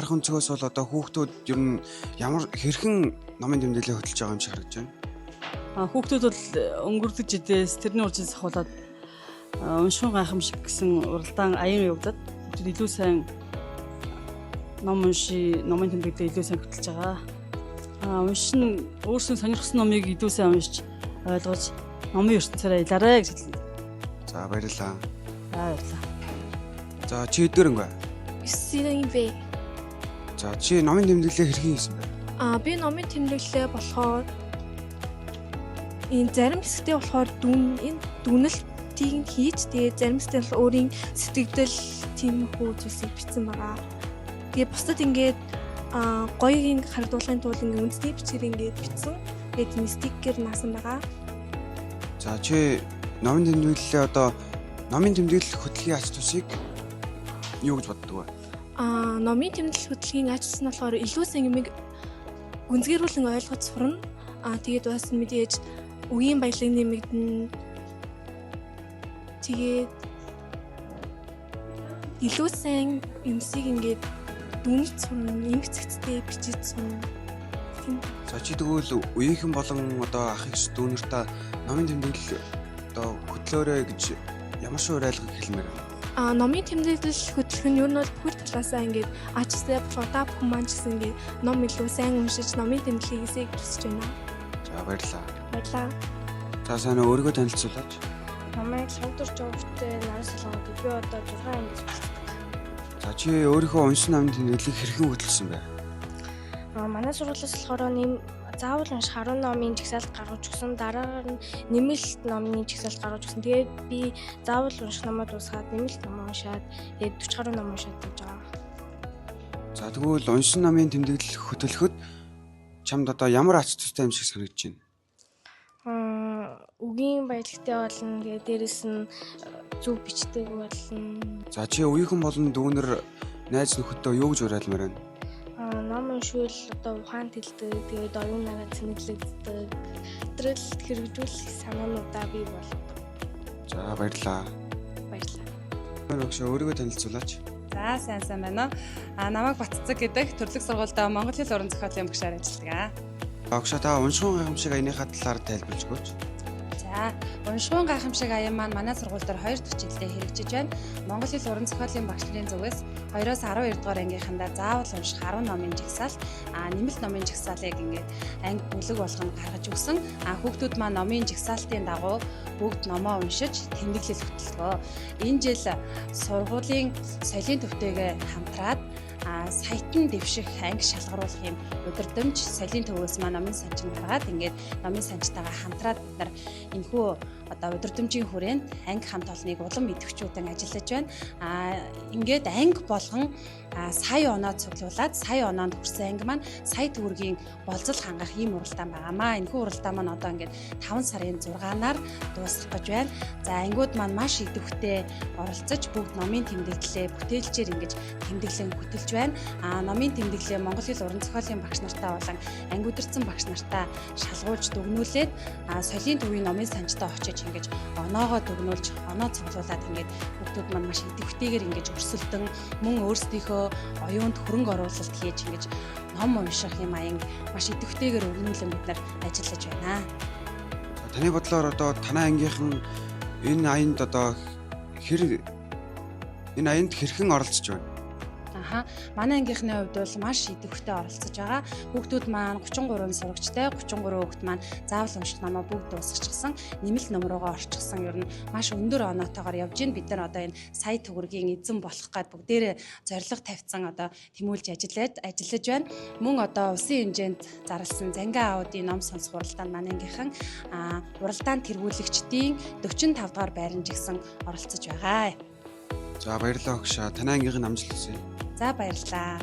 харах өнцгөөс бол одоо хүүхдүүд ер нь ямар хэрхэн номын тэмдэглэлээ хөтлөж байгаа юм шиг харагдаж байна. Хүүхдүүд бол өнгөрлөж идээс тэрний урьдчилан сахуулаад уншин гайхамшиг гэсэн уралдаан аян явагдаад илүү сайн номын тэмдэглэлээ илүү сайн хөтлөж байгаа. Уншин өөрсдөө сонирхсан номыг илүү сайн уншиж ойлгож номын ертөнцөөр аялаарай гэж хэлнэ. За баярлалаа. Баярлалаа. За чи эдгээр өнгө. 9 бэ. За чи номын тэмдэглэлээ хэрхэн хийсэн бэ? Би номын тэмдэглэлээ болохоор энэ зарим хэсэгтээ болохоор дүнэлтийг хийж тэгээ зарим хэсэгтээ бол өөрийн сэтгэгдэл тиймэрхүү зүйлсийг бичсэн байгаа. Тэгээ бусдад ингээд гоёг ингэ харагдуулахын тулд ингээд үндэсний бичгээр ингээд бичсэн. Тэгээ тийм стикер наасан байгаа. За чи номын тэмдэглэлээ одоо номын тэмдэглэл хөтлөхийн ач тусыг юу гэж боддог вэ? Номын тэмдэглэл хөтлөхийн ач тус нь болохоор илүү сайн юмыг гүнзгийрүүлэн ойлгож сурна. Тэгээд бас мэдээж үеийн баялагын нэмэгдэн. Тэгээд илүү сайн юмсыг ингээд дүнж сурна, эмгцэгцтэй бичиж сурна. За чи тэгвэл үеийнхэн болон одоо ах эгч дүүнэртээ номын тэмдэглэл одоо хөтлөөрэй гэж ямар шиг уриалгыг хэлмээр байна? Номын тэмдэглэл хөтлөх нь юу нь бол бүх талаасаа ингээд ачсаа та бүхэн маань ч гэсэн ингээд ном илүү сайн уншиж номын тэмдэглэлийг хийсэй гэж хүсэж байна. За баярлалаа. Баярлалаа. За сайн өөрийгөө танилцуулаач. Намайг Шавдар Жовтой нарийн солонгод би одоо 6 ангид болчихсон. За чи өөрийнхөө уншсан номын тэмдэглэлийг хэрхэн хөтлөсөн бэ? Манай сургуулиас болохоор заавал унших 10 номын жагсаалт гаргаж өгсөн. Дараагаар нь нэмэлт номын жагсаалт гаргаж өгсөн. Тэгээд би заавал унших номоо дуусгаад нэмэлт ном уншаад тэгээд 40 гаруй ном уншаад байж байгаа. За тэгвэл уншсан номын тэмдэглэл хөтлөхөд чамд одоо ямар ач тустай юм шиг санагдаж байна? Үгийн баялагтай болно. Тэгээд дээрэс нь зөв бичдэг болно. За чи үеийнхэн болон дүүнэр найз нөхөдөө юу гэж уриалмаар байна? Ном уншвал одоо ухаан тэлдэг, тэгээд оюун нагаа цэнэглэгддэг. Өдрөл хэрэгжүүлэх санаануудаа бий болгодог. За баярлалаа. Баярлалаа. Өөрийгөө танилцуулаач. За сайн байна уу? Намайг Батцэг гэдэг төрлөх сургуультай Монгол хэл уран зохиолын багшаар ажилладаг. Багш та уншин гайхамшиг аяныхаа талаар тайлбарлаж өгөөч. За уншин гайхамшиг аян маань манай сургууль дээр 2 дахь жилдээ хэрэгжиж байна. Монгол хэл уран зохиолын багш нарын зүгээс 2-оос 12 дугаар ангийнхандаа заавал унших 10 номын жагсаалт, нэмэлт номын жагсаалыг ингээд анги бүлэг болгоно гаргаж өгсөн. Хүүхдүүд маань номын жагсаалтын дагуу бүгд номоо уншиж тэмдэглэл хөтөлгөө. Энэ жил сургуулийн соёлын төвтэйгээ хамтраад саятан дэвших анги шалгаруулах юм удирдамж соёлын төвөөс маань номын санчиг гаргаад ингээд номын санчтайгаа хамтраад бид нар энэхүү одоо удирдамжийн хүрээнд анги хамт олныг улам идэвхжүүлэн ажиллаж байна. Ингээд анги болгон сая оноо цуглуулад сая оноонд хүрсэн анги маань сая төгрөгийн болцол хангах ийм уралдаан байгаамаа. Энэхүү уралдаан маань одоо ингээд 5 сарын 6-наар дуусах гэж байна. За ангиуд маань маш идэвхтэй оролцож бүгд номын тэмдэглэлээ бүтээлчээр ингэж тэмдэглэн хөтөлж байна. Номын тэмдэглэлээ Монгол хэл уран зохиолын багш нартай болон анги удирдсан багш нартай шалгуулж дүгнүүлээд соёлын төвийн номын санчтай очиж ингэж оноогоо дүгнүүлж оноо цуглуулад ингэж хүүхдүүд маань маш идэвхтэйгээр ингэж өрсөлдөн мөн өөрсдийнхөө оюунд хөрөнгө оруулалт хийж ингэж ном унших юм аян маш идэвхтэйгээр өрнүүлэн бид нар ажиллаж байна. Таны бодлоор одоо танай ангийнхан энэ аянд одоо энэ аянд хэрхэн оролцож байна? Манай ангийнхны хувьд бол маш идэвхтэй оролцож байгаа. Хүүхдүүд маань 33 сурагчтай, 33 хүүхд маань заавал унших номоо бүгд дуусгачихсан. Нэмэлт ном руугаа орчихсон. Ер нь маш өндөр оноотойгоор явж байна. Бид нар одоо энэ сая төгрөгийн эзэн болох гээд бүгдээрээ зорилго тавьсан одоо тэмүүлж ажиллаж байна. Мөн одоо улсын хэмжээнд зарласан Зангиа аудын ном сонсох уралдаанд манай ангийнхан уралдаанд тэргүүлэгчдийн 45 дугаар байранд жигсэн оролцож байгаа. За баярлалаа өгшөө. Танай ангийнхан амжилт хүсье. За баярлалаа.